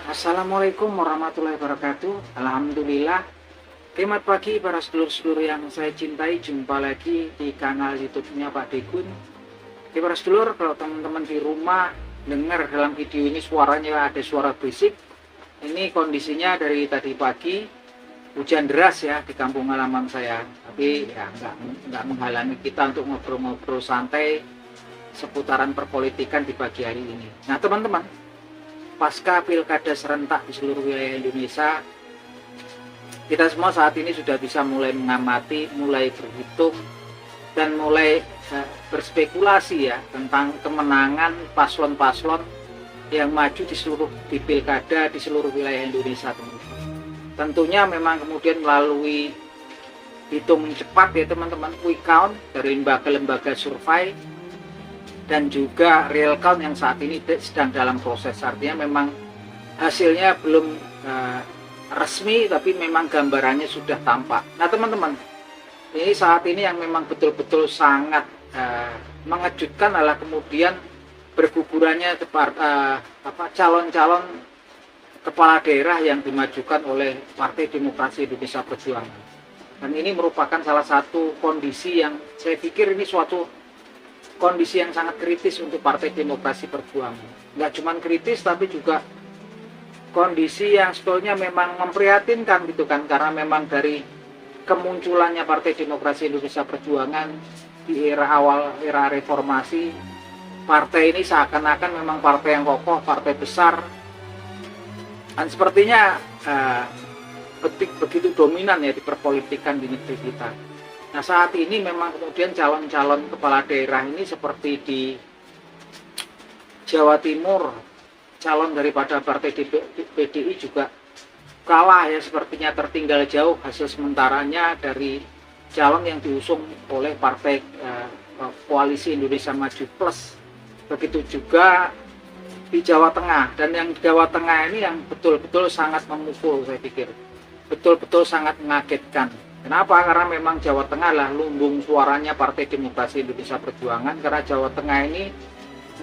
Assalamualaikum warahmatullahi wabarakatuh. Alhamdulillah. Selamat pagi para sedulur-sedulur yang saya cintai. Jumpa lagi di kanal YouTube-nya Pak Degun. Oke para sedulur, kalau teman-teman di rumah dengar dalam video ini suaranya ada suara berisik, ini kondisinya dari tadi pagi hujan deras ya di kampung halaman saya. Tapi ya nggak menghalangi kita untuk ngobrol-ngobrol santai seputaran perpolitikan di pagi hari ini. Nah teman-teman, pasca pilkada serentak di seluruh wilayah Indonesia, kita semua saat ini sudah bisa mulai mengamati, mulai berhitung, dan mulai berspekulasi ya tentang kemenangan paslon-paslon yang maju di pilkada di seluruh wilayah Indonesia. Tentunya memang kemudian melalui hitung cepat ya teman-teman, quick count dari lembaga-lembaga survei, dan juga real count yang saat ini sedang dalam proses. Artinya memang hasilnya belum resmi, tapi memang gambarannya sudah tampak. Nah teman-teman, ini saat ini yang memang betul-betul sangat mengejutkan adalah kemudian bergugurannya calon-calon kepala daerah yang dimajukan oleh Partai Demokrasi Indonesia Perjuangan. Dan ini merupakan salah satu kondisi yang saya pikir ini suatu kondisi yang sangat kritis untuk Partai Demokrasi Perjuangan. Nggak cuma kritis, tapi juga kondisi yang sebetulnya memang memprihatinkan gitu kan, karena memang dari kemunculannya Partai Demokrasi Indonesia Perjuangan di era reformasi, partai ini seakan-akan memang partai yang kokoh, partai besar, dan sepertinya begitu dominan ya di perpolitikan di negeri kita. Nah saat ini memang kemudian calon-calon kepala daerah ini seperti di Jawa Timur, calon daripada partai PDI juga kalah ya, sepertinya tertinggal jauh hasil sementaranya dari calon yang diusung oleh partai Koalisi Indonesia Maju Plus. Begitu juga di Jawa Tengah, dan yang di Jawa Tengah ini yang betul-betul sangat memukul, saya pikir betul-betul sangat mengagetkan. Kenapa? Karena memang Jawa Tengah lah lumbung suaranya Partai Demokrasi Indonesia Perjuangan, karena Jawa Tengah ini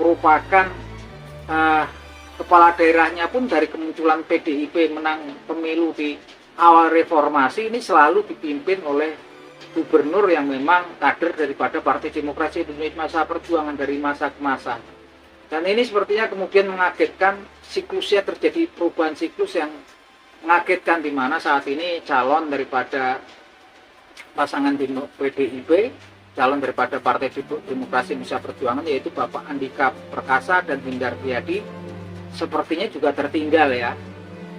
merupakan kepala daerahnya pun dari kemunculan PDIP menang pemilu di awal reformasi ini selalu dipimpin oleh gubernur yang memang kader daripada Partai Demokrasi Indonesia Perjuangan dari masa ke masa. Dan ini sepertinya kemudian mengagetkan, siklusnya terjadi perubahan siklus yang mengagetkan, di mana saat ini calon daripada pasangan PDIP, calon daripada Partai Demokrasi Indonesia Perjuangan yaitu Bapak Andika Perkasa dan Hindar Priyadi, sepertinya juga tertinggal ya.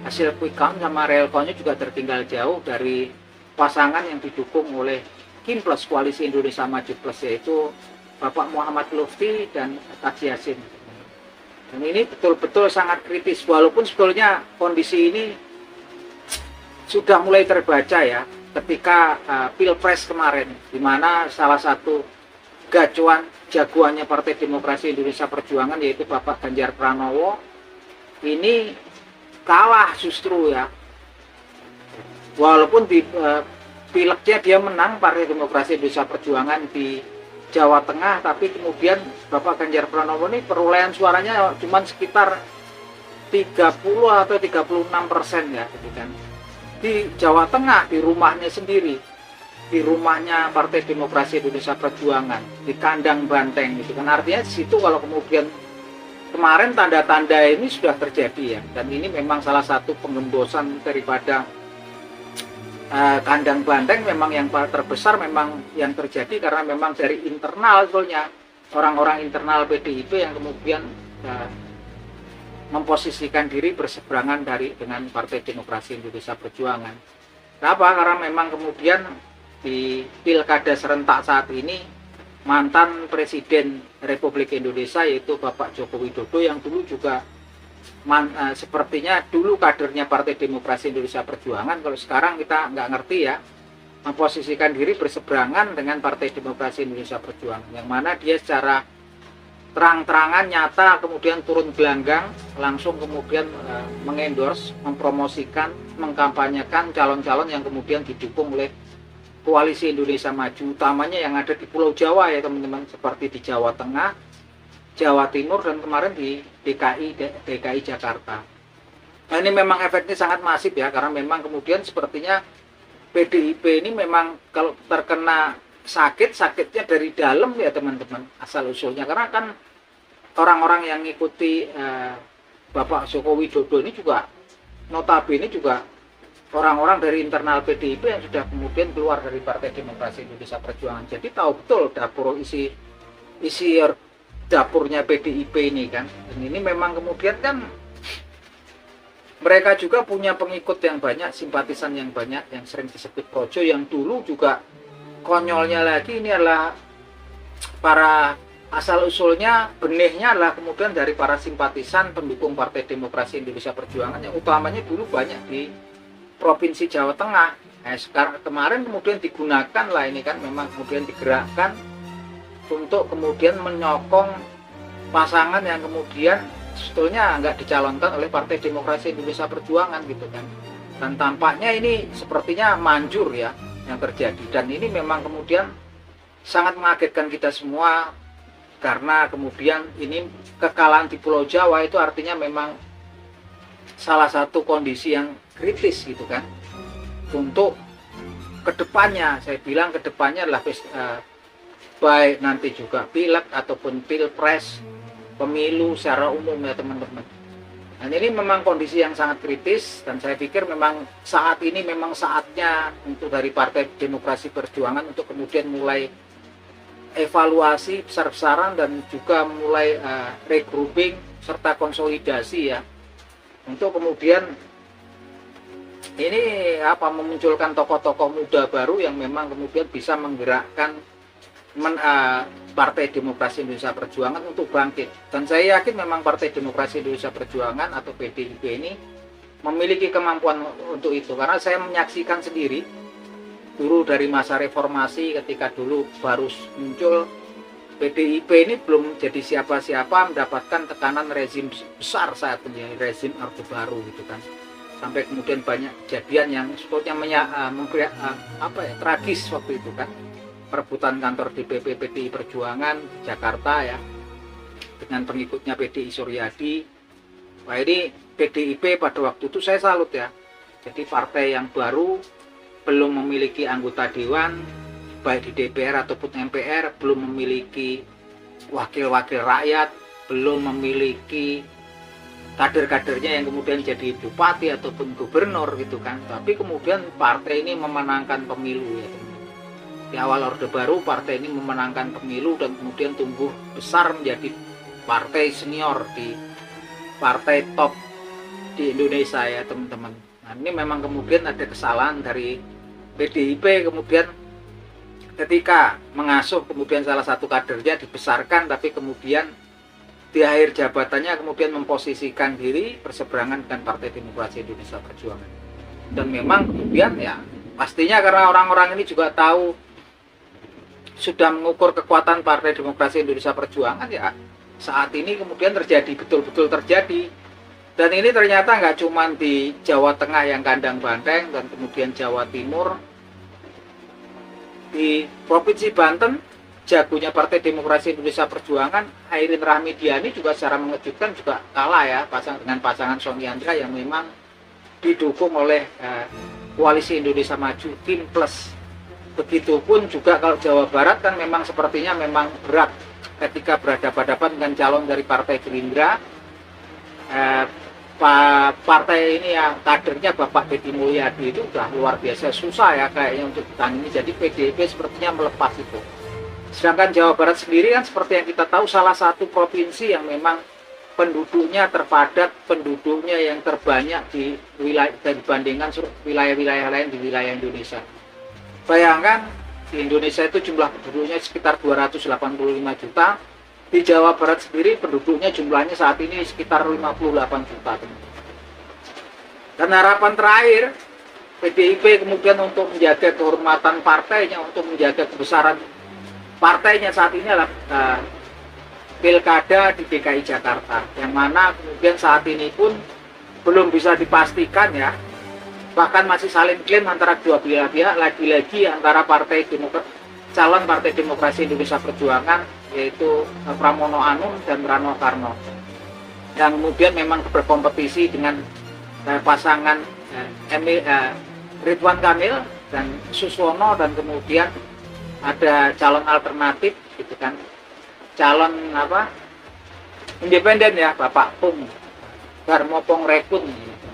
Hasil quick count sama real count-nya juga tertinggal jauh dari pasangan yang didukung oleh KIM Plus, Koalisi Indonesia Maju Plus, yaitu Bapak Muhammad Lutfi dan Taji Yassin. Dan ini betul-betul sangat kritis, walaupun sebetulnya kondisi ini sudah mulai terbaca ya ketika Pilpres kemarin, di mana salah satu gacuan jagoannya Partai Demokrasi Indonesia Perjuangan yaitu Bapak Ganjar Pranowo ini kalah justru ya. Walaupun di pileknya dia menang Partai Demokrasi Indonesia Perjuangan di Jawa Tengah, tapi kemudian Bapak Ganjar Pranowo ini perolehan suaranya cuma sekitar 30 atau 36% ya, gitu kan. Di Jawa Tengah, di rumahnya sendiri, di rumahnya Partai Demokrasi Indonesia Perjuangan, di kandang banteng gitu kan. Artinya di situ kalau kemudian kemarin tanda-tanda ini sudah terjadi ya, dan ini memang salah satu penggembosan daripada kandang banteng memang yang terbesar memang yang terjadi karena memang dari internal sebetulnya orang-orang internal PDIP yang kemudian memposisikan diri berseberangan dengan Partai Demokrasi Indonesia Perjuangan. Kenapa? Karena memang kemudian di pilkada serentak saat ini mantan Presiden Republik Indonesia yaitu Bapak Joko Widodo yang dulu juga sepertinya dulu kadernya Partai Demokrasi Indonesia Perjuangan, kalau sekarang kita nggak ngerti ya, memposisikan diri berseberangan dengan Partai Demokrasi Indonesia Perjuangan, yang mana dia secara terang-terangan nyata kemudian turun gelanggang langsung kemudian mengendorse, mempromosikan, mengkampanyekan calon-calon yang kemudian didukung oleh Koalisi Indonesia Maju, utamanya yang ada di Pulau Jawa ya teman-teman, seperti di Jawa Tengah, Jawa Timur, dan kemarin di DKI Jakarta. Nah, ini memang efeknya sangat masif ya, karena memang kemudian sepertinya PDIP ini memang kalau terkena sakitnya dari dalam ya teman-teman, asal usulnya. Karena kan orang-orang yang ngikuti Bapak Joko Widodo ini juga notabene juga orang-orang dari internal PDIP yang sudah kemudian keluar dari Partai Demokrasi Indonesia Perjuangan. Jadi tahu betul dapur isi dapurnya PDIP ini kan. Dan ini memang kemudian kan mereka juga punya pengikut yang banyak, simpatisan yang banyak, yang sering disebut projo, yang dulu juga konyolnya lagi ini adalah para asal usulnya, benihnya adalah kemudian dari para simpatisan pendukung Partai Demokrasi Indonesia Perjuangan yang utamanya dulu banyak di Provinsi Jawa Tengah. Sekarang kemarin kemudian digunakan lah ini kan, memang kemudian digerakkan untuk kemudian menyokong pasangan yang kemudian sebetulnya nggak dicalonkan oleh Partai Demokrasi Indonesia Perjuangan gitu kan. Dan tampaknya ini sepertinya manjur ya yang terjadi, dan ini memang kemudian sangat mengagetkan kita semua, karena kemudian ini kekalahan di Pulau Jawa itu artinya memang salah satu kondisi yang kritis gitu kan untuk kedepannya. Saya bilang kedepannya adalah baik nanti juga pileg ataupun pilpres, pemilu secara umum ya teman-teman. Dan ini memang kondisi yang sangat kritis, dan saya pikir memang saat ini memang saatnya untuk dari Partai Demokrasi Perjuangan untuk kemudian mulai evaluasi besar-besaran dan juga mulai regrouping serta konsolidasi ya, untuk kemudian ini memunculkan tokoh-tokoh muda baru yang memang kemudian bisa menggerakkan Partai Demokrasi Indonesia Perjuangan untuk bangkit. Dan saya yakin memang Partai Demokrasi Indonesia Perjuangan atau PDIP ini memiliki kemampuan untuk itu, karena saya menyaksikan sendiri dulu dari masa reformasi, ketika dulu baru muncul PDIP ini belum jadi siapa-siapa, mendapatkan tekanan rezim besar saat ini, rezim Orde Baru gitu kan, sampai kemudian banyak kejadian yang sebetulnya tragis waktu itu kan, perebutan kantor DPP PDI Perjuangan Jakarta ya dengan pengikutnya PDI Suryadi. Wah, ini PDIP pada waktu itu saya salut ya, jadi partai yang baru, belum memiliki anggota dewan baik di DPR ataupun MPR, belum memiliki wakil-wakil rakyat, belum memiliki kader-kadernya yang kemudian jadi bupati ataupun gubernur gitu kan. Tapi kemudian partai ini memenangkan pemilu ya teman. Di awal Orde Baru partai ini memenangkan pemilu dan kemudian tumbuh besar menjadi partai senior di partai top di Indonesia ya teman-teman. Nah, ini memang kemudian ada kesalahan dari PDIP kemudian ketika mengasuh kemudian salah satu kadernya dibesarkan, tapi kemudian di akhir jabatannya kemudian memposisikan diri berseberangan dengan Partai Demokrasi Indonesia Perjuangan. Dan memang kemudian ya pastinya karena orang-orang ini juga tahu sudah mengukur kekuatan Partai Demokrasi Indonesia Perjuangan ya, saat ini kemudian terjadi, betul-betul terjadi. Dan ini ternyata nggak cuma di Jawa Tengah yang kandang banteng, dan kemudian Jawa Timur, di Provinsi Banten jagonya Partai Demokrasi Indonesia Perjuangan Airin Rahmidiani juga secara mengejutkan juga kalah ya dengan pasangan Sony Andra yang memang didukung oleh Koalisi Indonesia Maju Tim Plus. Begitupun juga kalau Jawa Barat kan memang sepertinya memang berat ketika berhadapan-hadapan dengan calon dari Partai Gerindra. Partai ini yang kadernya Bapak Deddy Mulyadi itu udah luar biasa susah ya kayaknya untuk ditangani. Jadi PDIP sepertinya melepas itu. Sedangkan Jawa Barat sendiri kan seperti yang kita tahu salah satu provinsi yang memang penduduknya terpadat, penduduknya yang terbanyak di wilayah dibandingkan wilayah-wilayah lain di wilayah Indonesia. Bayangkan di Indonesia itu jumlah penduduknya sekitar 285 juta. Di Jawa Barat sendiri penduduknya jumlahnya saat ini sekitar 58 juta. Dan harapan terakhir PDIP kemudian untuk menjaga kehormatan partainya, untuk menjaga kebesaran partainya saat ini adalah pilkada di DKI Jakarta, yang mana kemudian saat ini pun belum bisa dipastikan ya, bahkan masih saling klaim antara dua belah pihak, lagi-lagi antara calon Partai Demokrasi Indonesia Perjuangan yaitu Pramono Anung dan Rano Karno, yang kemudian memang berkompetisi dengan pasangan Ridwan Kamil dan Suswono, dan kemudian ada calon alternatif gitu kan, calon independen ya, Bapak Pung Darmo Pongrekun gitu.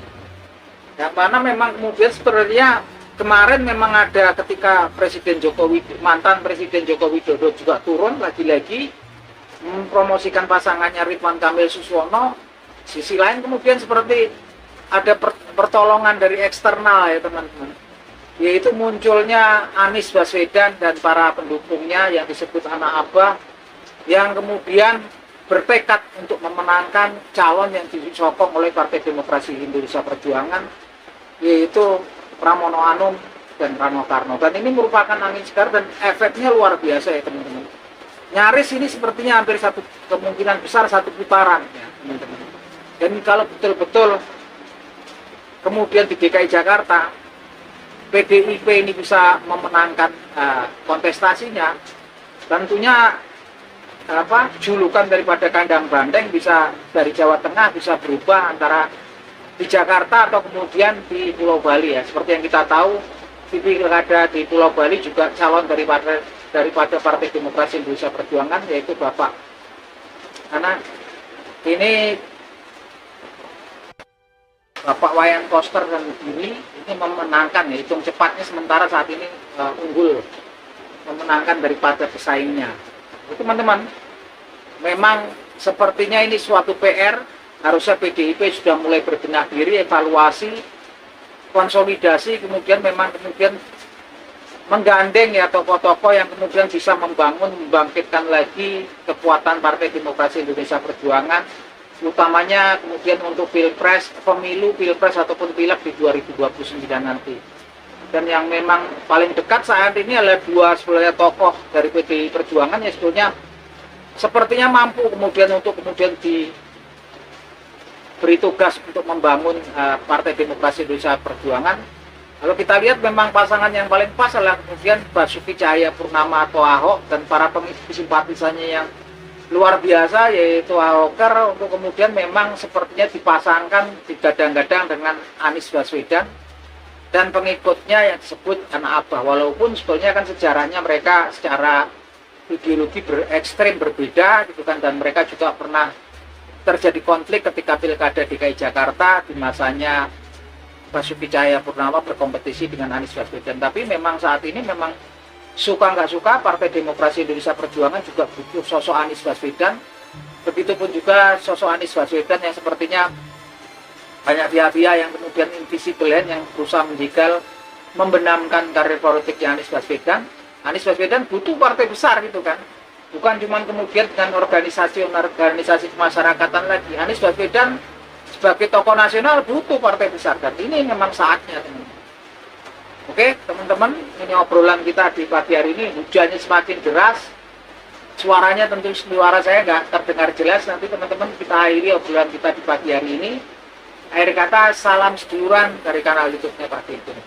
Yang mana memang kemudian sebenarnya kemarin memang ada ketika mantan Presiden Joko Widodo juga turun lagi-lagi mempromosikan pasangannya Ridwan Kamil Suswono. Sisi lain kemudian seperti ada pertolongan dari eksternal ya teman-teman, yaitu munculnya Anies Baswedan dan para pendukungnya yang disebut anak abah, yang kemudian bertekad untuk memenangkan calon yang disokong oleh Partai Demokrasi Indonesia Perjuangan, yaitu Pramono Anung dan Rano Karno. Dan ini merupakan angin segar dan efeknya luar biasa ya teman-teman. Nyaris ini sepertinya hampir kemungkinan besar satu putaran ya teman-teman. Dan kalau betul-betul kemudian di DKI Jakarta PDIP ini bisa memenangkan kontestasinya, tentunya julukan daripada kandang banteng bisa dari Jawa Tengah bisa berubah antara di Jakarta atau kemudian di Pulau Bali ya. Seperti yang kita tahu di pilkada di Pulau Bali juga calon daripada Partai Demokrasi Indonesia Perjuangan yaitu Bapak, karena ini Bapak Wayan Koster dan ini memenangkan ya, hitung cepatnya sementara saat ini unggul memenangkan daripada pesaingnya. Teman-teman, memang sepertinya ini suatu PR, harusnya PDIP sudah mulai berbenah diri, evaluasi, konsolidasi, kemudian menggandeng ya tokoh-tokoh yang kemudian bisa membangkitkan lagi kekuatan Partai Demokrasi Indonesia Perjuangan, utamanya kemudian untuk pemilu pilpres ataupun pileg di 2029 nanti. Dan yang memang paling dekat saat ini adalah dua sebenarnya tokoh dari PDI Perjuangan yang sebetulnya sepertinya mampu kemudian diberi tugas untuk membangun Partai Demokrasi Indonesia Perjuangan. Kalau kita lihat memang pasangan yang paling pas adalah kemudian Basuki Cahayapurnama atau Ahok dan para pengisi simpatisannya yang luar biasa yaitu Ahoker, untuk kemudian memang sepertinya dipasangkan digadang-gadang dengan Anies Baswedan dan pengikutnya yang disebut anak abah, walaupun sebetulnya kan sejarahnya mereka secara ideologi ekstrim berbeda gitu kan, dan mereka juga pernah terjadi konflik ketika pilkada DKI Jakarta di masanya Basuki Cahayapurnama berkompetisi dengan Anies Baswedan. Tapi memang saat ini memang suka nggak suka Partai Demokrasi Indonesia Perjuangan juga butuh sosok Anies Baswedan. Begitupun juga sosok Anies Baswedan yang sepertinya banyak pihak-pihak yang kemudian invisible yang berusaha menjegal membenamkan karir politiknya Anies Baswedan. Anies Baswedan butuh partai besar gitu kan, bukan cuma kemudian dengan organisasi kemasyarakatan lagi. Anies Baswedan sebagai tokoh nasional butuh partai besar, dan ini memang saatnya teman-teman. Oke teman-teman, ini obrolan kita di pagi hari ini. Hujannya semakin deras, suaranya tentu suara saya nggak terdengar jelas. Nanti teman-teman kita akhiri obrolan kita di pagi hari ini. Akhir kata, salam seduluran dari kanal YouTube-nya Pak Dedun.